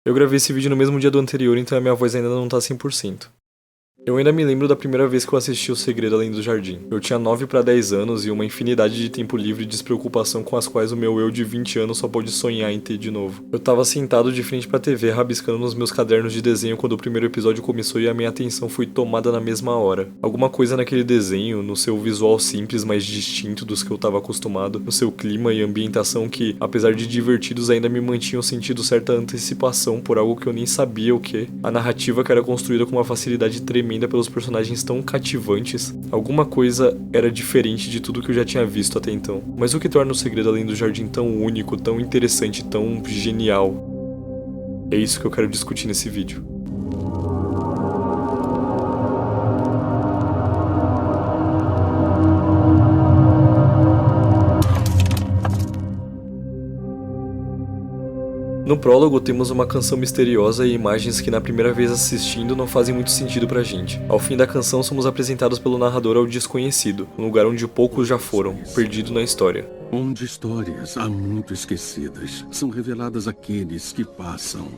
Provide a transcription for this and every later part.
Eu gravei esse vídeo no mesmo dia do anterior, então a minha voz ainda não tá 100%. Eu ainda me lembro da primeira vez que eu assisti O Segredo Além do Jardim. Eu tinha 9 para 10 anos e uma infinidade de tempo livre e despreocupação com as quais o meu eu de 20 anos só pode sonhar em ter de novo. Eu tava sentado de frente pra TV rabiscando nos meus cadernos de desenho quando o primeiro episódio começou e a minha atenção foi tomada na mesma hora. Alguma coisa naquele desenho, no seu visual simples, mas distinto dos que eu tava acostumado, no seu clima e ambientação que, apesar de divertidos, ainda me mantinham sentindo certa antecipação por algo que eu nem sabia o que. A narrativa que era construída com uma facilidade tremenda pelos personagens tão cativantes, alguma coisa era diferente de tudo que eu já tinha visto até então. Mas o que torna O Segredo Além do Jardim tão único, tão interessante, tão genial? É isso que eu quero discutir nesse vídeo. No prólogo temos uma canção misteriosa e imagens que na primeira vez assistindo não fazem muito sentido pra gente. Ao fim da canção somos apresentados pelo narrador ao desconhecido, um lugar onde poucos já foram, perdido na história. Onde histórias há muito esquecidas são reveladas àqueles que passam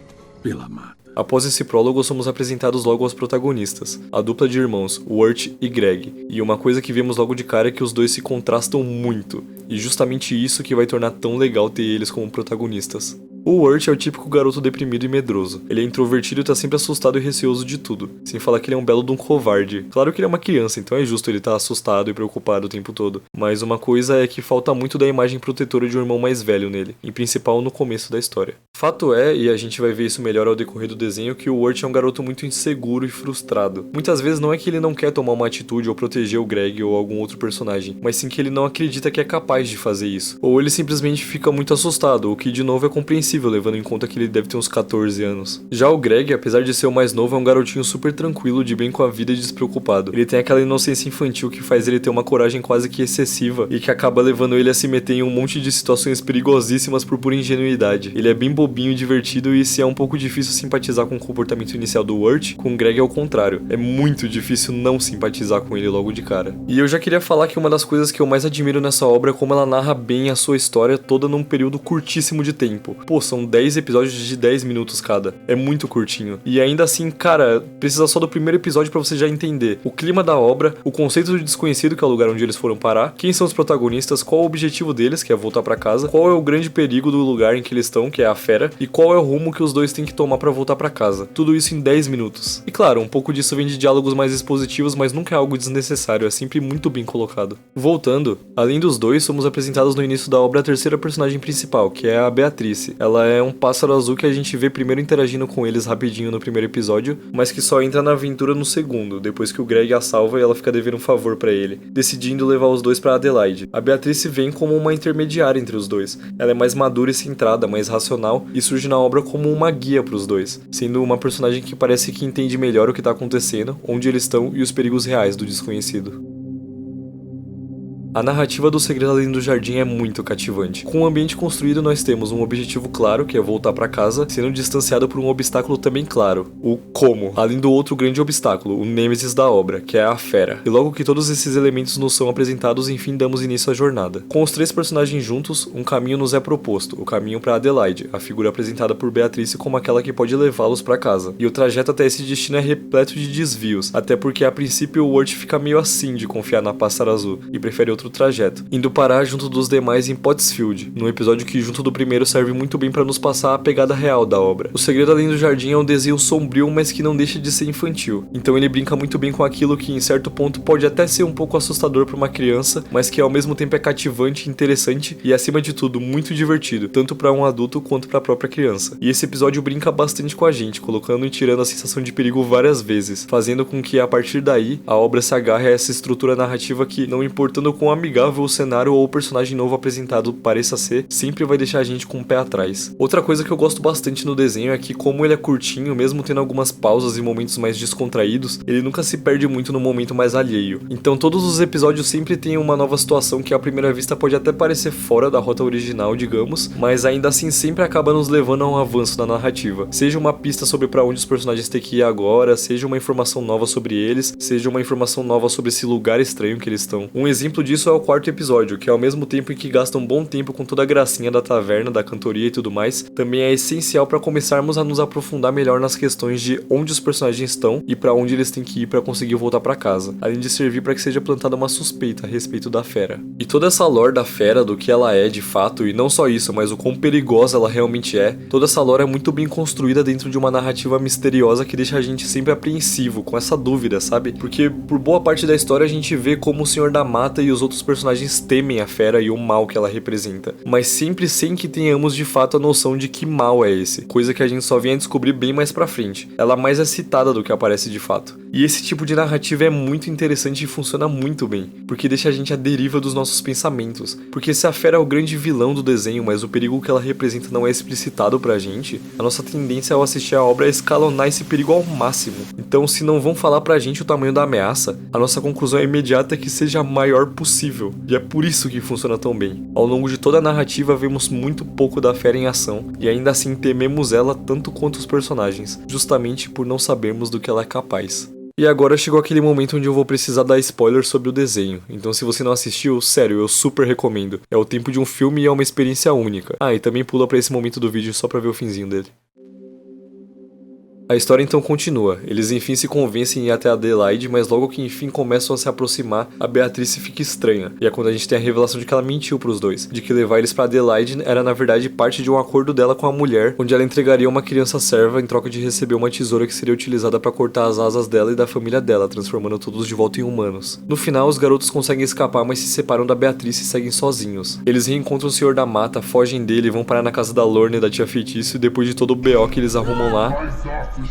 pela mata. Após esse prólogo, somos apresentados logo aos protagonistas, a dupla de irmãos, Wirt e Greg, e uma coisa que vemos logo de cara é que os dois se contrastam muito, e justamente isso que vai tornar tão legal ter eles como protagonistas. O Wirt é o típico garoto deprimido e medroso. Ele é introvertido e tá sempre assustado e receoso de tudo, sem falar que ele é um belo de um covarde. Claro que ele é uma criança, então é justo ele estar assustado e preocupado o tempo todo. Mas uma coisa é que falta muito da imagem protetora de um irmão mais velho nele, em principal no começo da história. Fato é, e a gente vai ver isso melhor ao decorrer do desenho, que o Wirt é um garoto muito inseguro e frustrado. Muitas vezes não é que ele não quer tomar uma atitude ou proteger o Greg ou algum outro personagem, mas sim que ele não acredita que é capaz de fazer isso. Ou ele simplesmente fica muito assustado, o que de novo é compreensível, levando em conta que ele deve ter uns 14 anos. Já o Greg, apesar de ser o mais novo, é um garotinho super tranquilo, de bem com a vida e despreocupado. Ele tem aquela inocência infantil que faz ele ter uma coragem quase que excessiva e que acaba levando ele a se meter em um monte de situações perigosíssimas por pura ingenuidade. Ele é bem bobinho e divertido e se é um pouco difícil simpatizar com o comportamento inicial do Wirt, com o Greg é o contrário. É muito difícil não simpatizar com ele logo de cara. E eu já queria falar que uma das coisas que eu mais admiro nessa obra é como ela narra bem a sua história toda num período curtíssimo de tempo. Pô, são 10 episódios de 10 minutos cada. É muito curtinho. E ainda assim, cara, precisa só do primeiro episódio pra você já entender o clima da obra, o conceito do desconhecido, que é o lugar onde eles foram parar, quem são os protagonistas, qual o objetivo deles, que é voltar pra casa, qual é o grande perigo do lugar em que eles estão, que é a fera, e qual é o rumo que os dois têm que tomar pra voltar pra casa. Tudo isso em 10 minutos. E claro, um pouco disso vem de diálogos mais expositivos, mas nunca é algo desnecessário, é sempre muito bem colocado. Voltando, além dos dois, somos apresentados no início da obra a terceira personagem principal, que é a Beatrice. Ela é um pássaro azul que a gente vê primeiro interagindo com eles rapidinho no primeiro episódio, mas que só entra na aventura no segundo, depois que o Greg a salva e ela fica devendo um favor pra ele, decidindo levar os dois pra Adelaide. A Beatrice vem como uma intermediária entre os dois. Ela é mais madura e centrada, mais racional, e surge na obra como uma guia pros dois, sendo uma personagem que parece que entende melhor o que tá acontecendo, onde eles estão e os perigos reais do desconhecido. A narrativa do Segredo Além do Jardim é muito cativante. Com o ambiente construído, nós temos um objetivo claro, que é voltar pra casa, sendo distanciado por um obstáculo também claro, o como, além do outro grande obstáculo, o nêmesis da obra, que é a fera. E logo que todos esses elementos nos são apresentados, enfim damos início à jornada. Com os três personagens juntos, um caminho nos é proposto, o caminho pra Adelaide, a figura apresentada por Beatrice como aquela que pode levá-los pra casa. E o trajeto até esse destino é repleto de desvios, até porque a princípio o Wirt fica meio assim de confiar na Pássaro Azul, e prefere outro trajeto, indo parar junto dos demais em Pottsfield, num episódio que junto do primeiro serve muito bem para nos passar a pegada real da obra. O Segredo Além do Jardim é um desenho sombrio, mas que não deixa de ser infantil, então ele brinca muito bem com aquilo que em certo ponto pode até ser um pouco assustador para uma criança, mas que ao mesmo tempo é cativante, interessante e acima de tudo muito divertido, tanto para um adulto quanto para a própria criança. E esse episódio brinca bastante com a gente, colocando e tirando a sensação de perigo várias vezes, fazendo com que a partir daí a obra se agarre a essa estrutura narrativa que, não importando quão amigável o cenário ou o personagem novo apresentado pareça ser, sempre vai deixar a gente com o pé atrás. Outra coisa que eu gosto bastante no desenho é que, como ele é curtinho, mesmo tendo algumas pausas e momentos mais descontraídos, ele nunca se perde muito no momento mais alheio. Então todos os episódios sempre têm uma nova situação que à primeira vista pode até parecer fora da rota original, digamos, mas ainda assim sempre acaba nos levando a um avanço na narrativa. Seja uma pista sobre pra onde os personagens têm que ir agora, seja uma informação nova sobre eles, seja uma informação nova sobre esse lugar estranho que eles estão. Um exemplo disso disso é o 4º episódio, que ao mesmo tempo em que gasta um bom tempo com toda a gracinha da taverna, da cantoria e tudo mais, também é essencial para começarmos a nos aprofundar melhor nas questões de onde os personagens estão e para onde eles têm que ir para conseguir voltar para casa, além de servir para que seja plantada uma suspeita a respeito da fera. E toda essa lore da fera, do que ela é de fato, e não só isso, mas o quão perigosa ela realmente é, toda essa lore é muito bem construída dentro de uma narrativa misteriosa que deixa a gente sempre apreensivo, com essa dúvida, sabe? Porque por boa parte da história a gente vê como o Senhor da Mata e os outros personagens temem a fera e o mal que ela representa, mas sempre sem que tenhamos de fato a noção de que mal é esse, coisa que a gente só vem a descobrir bem mais pra frente. Ela mais é citada do que aparece de fato. E esse tipo de narrativa é muito interessante e funciona muito bem, porque deixa a gente à deriva dos nossos pensamentos. Porque se a fera é o grande vilão do desenho, mas o perigo que ela representa não é explicitado pra gente, a nossa tendência ao assistir a obra é escalonar esse perigo ao máximo. Então, se não vão falar pra gente o tamanho da ameaça, a nossa conclusão imediata é que seja a maior possível. E é por isso que funciona tão bem. Ao longo de toda a narrativa, vemos muito pouco da fera em ação, e ainda assim tememos ela tanto quanto os personagens, justamente por não sabermos do que ela é capaz. E agora chegou aquele momento onde eu vou precisar dar spoiler sobre o desenho, então se você não assistiu, sério, eu super recomendo. É o tempo de um filme e é uma experiência única. Ah, e também pula pra esse momento do vídeo só pra ver o finzinho dele. A história então continua, eles enfim se convencem em ir até a Adelaide, mas logo que enfim começam a se aproximar, a Beatrice fica estranha, e é quando a gente tem a revelação de que ela mentiu pros dois, de que levar eles pra Adelaide era na verdade parte de um acordo dela com a mulher, onde ela entregaria uma criança serva em troca de receber uma tesoura que seria utilizada pra cortar as asas dela e da família dela, transformando todos de volta em humanos. No final, os garotos conseguem escapar, mas se separam da Beatrice e seguem sozinhos. Eles reencontram o Senhor da Mata, fogem dele, vão parar na casa da Lorne e da tia Feitiço, e depois de todo o BO que eles arrumam lá,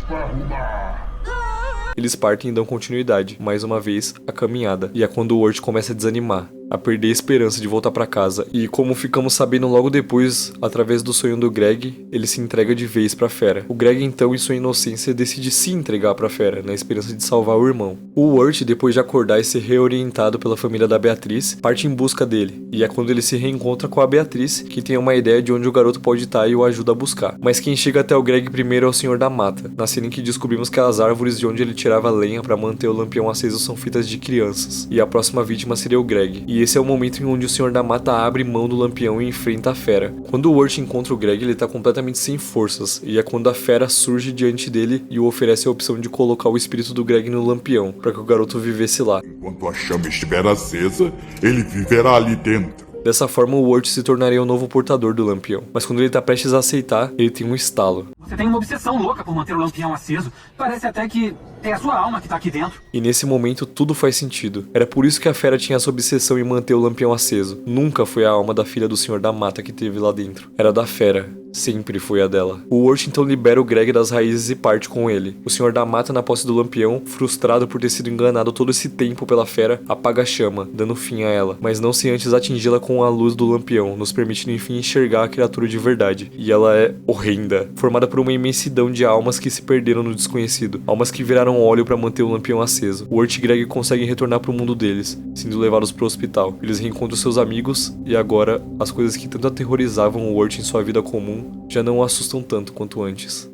eles partem e dão continuidade, mais uma vez, à caminhada. E é quando o Wirt começa a desanimar, a perder a esperança de voltar pra casa. E como ficamos sabendo logo depois, através do sonho do Greg, ele se entrega de vez pra fera. O Greg então, em sua inocência, decide se entregar pra fera, na esperança de salvar o irmão. O Wirt, depois de acordar e ser reorientado pela família da Beatriz, parte em busca dele. E é quando ele se reencontra com a Beatriz, que tem uma ideia de onde o garoto pode estar e o ajuda a buscar. Mas quem chega até o Greg primeiro é o Senhor da Mata, na cena em que descobrimos que as árvores de onde ele tirava lenha pra manter o lampião aceso são feitas de crianças. E a próxima vítima seria o Greg. E esse é o momento em onde o Senhor da Mata abre mão do lampião e enfrenta a fera. Quando o Wirt encontra o Greg, ele tá completamente sem forças, e é quando a fera surge diante dele e o oferece a opção de colocar o espírito do Greg no lampião, para que o garoto vivesse lá. Enquanto a chama estiver acesa, ele viverá ali dentro. Dessa forma, o Wirt se tornaria o novo portador do lampião. Mas quando ele tá prestes a aceitar, ele tem um estalo. Você tem uma obsessão louca por manter o lampião aceso. Parece até que é a sua alma que tá aqui dentro. E nesse momento, tudo faz sentido. Era por isso que a fera tinha essa obsessão em manter o lampião aceso. Nunca foi a alma da filha do Senhor da Mata que teve lá dentro. Era da fera. Sempre foi a dela. O Wirt então libera o Greg das raízes e parte com ele. O Senhor da Mata, na posse do lampião, frustrado por ter sido enganado todo esse tempo pela fera, apaga a chama, dando fim a ela, mas não sem antes atingi-la com a luz do lampião, nos permitindo enfim enxergar a criatura de verdade. E ela é horrenda, formada por uma imensidão de almas que se perderam no desconhecido, almas que viraram óleo para manter o lampião aceso. O Wirt e Greg conseguem retornar para o mundo deles, sendo levados para o hospital. Eles reencontram seus amigos e agora as coisas que tanto aterrorizavam o Wirt em sua vida comum já não o assustam tanto quanto antes.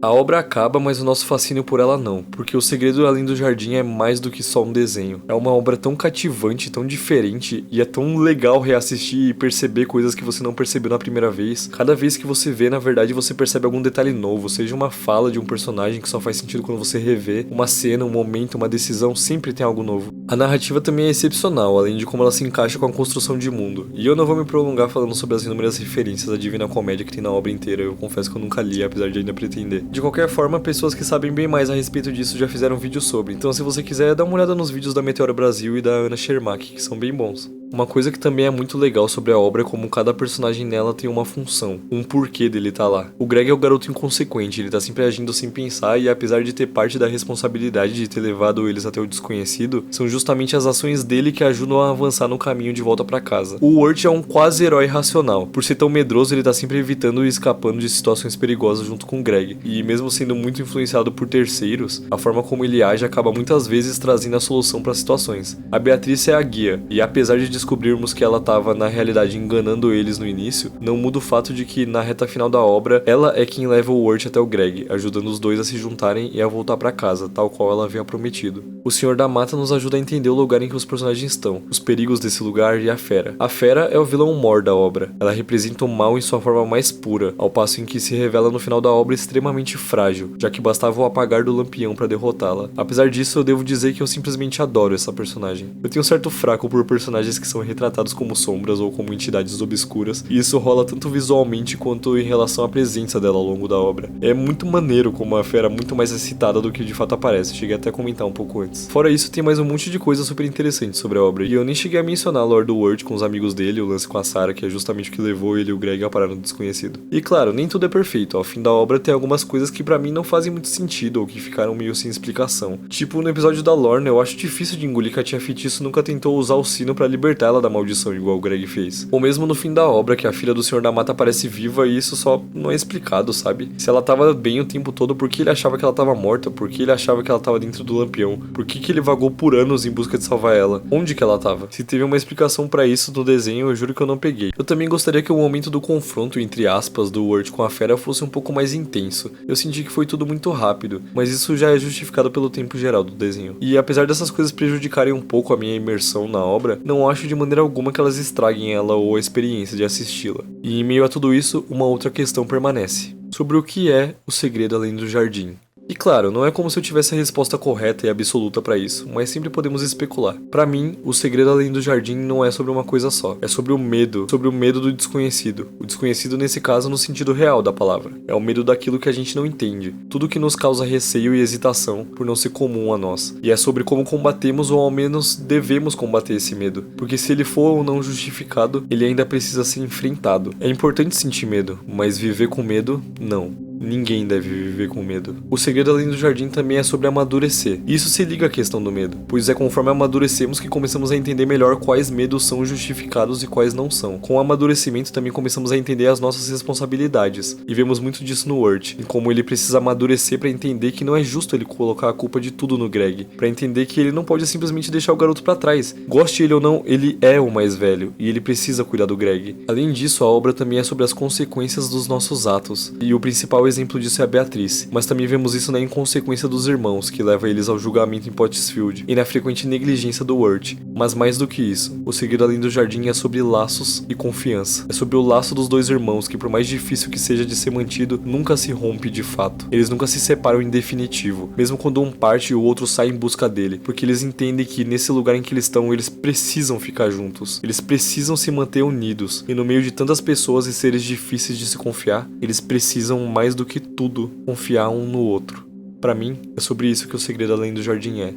A obra acaba, mas o nosso fascínio por ela não, porque O Segredo Além do Jardim é mais do que só um desenho. É uma obra tão cativante, tão diferente, e é tão legal reassistir e perceber coisas que você não percebeu na primeira vez. Cada vez que você vê, na verdade, você percebe algum detalhe novo, seja uma fala de um personagem que só faz sentido quando você revê, uma cena, um momento, uma decisão, sempre tem algo novo. A narrativa também é excepcional, além de como ela se encaixa com a construção de mundo. E eu não vou me prolongar falando sobre as inúmeras referências à Divina Comédia que tem na obra inteira, eu confesso que eu nunca li, apesar de ainda pretender. De qualquer forma, pessoas que sabem bem mais a respeito disso já fizeram vídeos sobre, então se você quiser, dá uma olhada nos vídeos da Meteora Brasil e da Ana Schermack, que são bem bons. Uma coisa que também é muito legal sobre a obra é como cada personagem nela tem uma função, um porquê dele tá lá. O Greg é o garoto inconsequente, ele tá sempre agindo sem pensar e apesar de ter parte da responsabilidade de ter levado eles até o desconhecido, são justamente as ações dele que ajudam a avançar no caminho de volta pra casa. O Wirt é um quase herói racional, por ser tão medroso ele tá sempre evitando e escapando de situações perigosas junto com o Greg, e mesmo sendo muito influenciado por terceiros, a forma como ele age acaba muitas vezes trazendo a solução para situações. A Beatriz é a guia, e apesar de descobrirmos que ela tava na realidade enganando eles no início, não muda o fato de que na reta final da obra, ela é quem leva o Wirt até o Greg, ajudando os dois a se juntarem e a voltar pra casa, tal qual ela havia prometido. O Senhor da Mata nos ajuda a entender o lugar em que os personagens estão, os perigos desse lugar e a Fera. A Fera é o vilão mor da obra. Ela representa o mal em sua forma mais pura, ao passo em que se revela no final da obra extremamente frágil, já que bastava o apagar do lampião pra derrotá-la. Apesar disso, eu devo dizer que eu simplesmente adoro essa personagem. Eu tenho um certo fraco por personagens que são retratados como sombras ou como entidades obscuras, e isso rola tanto visualmente quanto em relação à presença dela ao longo da obra. É muito maneiro como a Fera é muito mais excitada do que de fato aparece, cheguei até a comentar um pouco antes. Fora isso, tem mais um monte de coisa super interessante sobre a obra, e eu nem cheguei a mencionar a lore do Wirt com os amigos dele, o lance com a Sarah, que é justamente o que levou ele e o Greg a parar no desconhecido. E claro, nem tudo é perfeito, ao fim da obra tem algumas coisas que pra mim não fazem muito sentido ou que ficaram meio sem explicação. Tipo, no episódio da Lorna, eu acho difícil de engolir que a tia Feitiço nunca tentou usar o sino pra libertar ela da maldição, igual o Greg fez. Ou mesmo no fim da obra, que a filha do Senhor da Mata aparece viva e isso só não é explicado, sabe? Se ela tava bem o tempo todo, por que ele achava que ela tava morta? Por que ele achava que ela tava dentro do lampião? Por que ele vagou por anos em busca de salvar ela? Onde que ela tava? Se teve uma explicação pra isso no desenho, eu juro que eu não peguei. Eu também gostaria que o momento do confronto, entre aspas, do Wirt com a Fera fosse um pouco mais intenso. Eu senti que foi tudo muito rápido, mas isso já é justificado pelo tempo geral do desenho. E apesar dessas coisas prejudicarem um pouco a minha imersão na obra, não acho de maneira alguma que elas estraguem ela ou a experiência de assisti-la. E em meio a tudo isso, uma outra questão permanece. Sobre o que é o segredo além do jardim. E claro, não é como se eu tivesse a resposta correta e absoluta pra isso, mas sempre podemos especular. Pra mim, o segredo além do jardim não é sobre uma coisa só, é sobre o medo do desconhecido. O desconhecido nesse caso no sentido real da palavra. É o medo daquilo que a gente não entende, tudo que nos causa receio e hesitação por não ser comum a nós. E é sobre como combatemos ou ao menos devemos combater esse medo, porque se ele for ou não justificado, ele ainda precisa ser enfrentado. É importante sentir medo, mas viver com medo, não. Ninguém deve viver com medo. O segredo além do jardim também é sobre amadurecer. E isso se liga à questão do medo, pois é conforme amadurecemos que começamos a entender melhor quais medos são justificados e quais não são. Com o amadurecimento também começamos a entender as nossas responsabilidades. E vemos muito disso no Wirt, em como ele precisa amadurecer para entender que não é justo ele colocar a culpa de tudo no Greg, para entender que ele não pode simplesmente deixar o garoto para trás. Goste ele ou não, ele é o mais velho e ele precisa cuidar do Greg. Além disso, a obra também é sobre as consequências dos nossos atos. E o principal exemplo disso é a Beatriz, mas também vemos isso na inconsequência dos irmãos, que leva eles ao julgamento em Pottsfield, e na frequente negligência do Wirt. Mas mais do que isso, o segredo além do jardim é sobre laços e confiança. É sobre o laço dos dois irmãos, que por mais difícil que seja de ser mantido, nunca se rompe de fato. Eles nunca se separam em definitivo, mesmo quando um parte e o outro sai em busca dele, porque eles entendem que nesse lugar em que eles estão, eles precisam ficar juntos. Eles precisam se manter unidos, e no meio de tantas pessoas e seres difíceis de se confiar, eles precisam mais do que tudo confiar um no outro. Pra mim, é sobre isso que o segredo além do jardim é.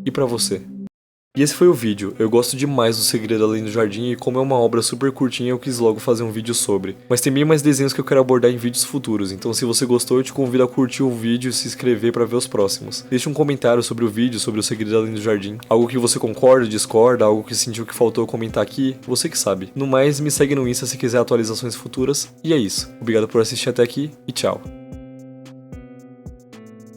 E pra você? E esse foi o vídeo. Eu gosto demais do Segredo Além do Jardim e como é uma obra super curtinha eu quis logo fazer um vídeo sobre. Mas tem bem mais desenhos que eu quero abordar em vídeos futuros, então se você gostou eu te convido a curtir o vídeo e se inscrever para ver os próximos. Deixe um comentário sobre o vídeo, sobre o Segredo Além do Jardim. Algo que você concorda, discorda, algo que sentiu que faltou eu comentar aqui, você que sabe. No mais, me segue no Insta se quiser atualizações futuras. E é isso. Obrigado por assistir até aqui e tchau.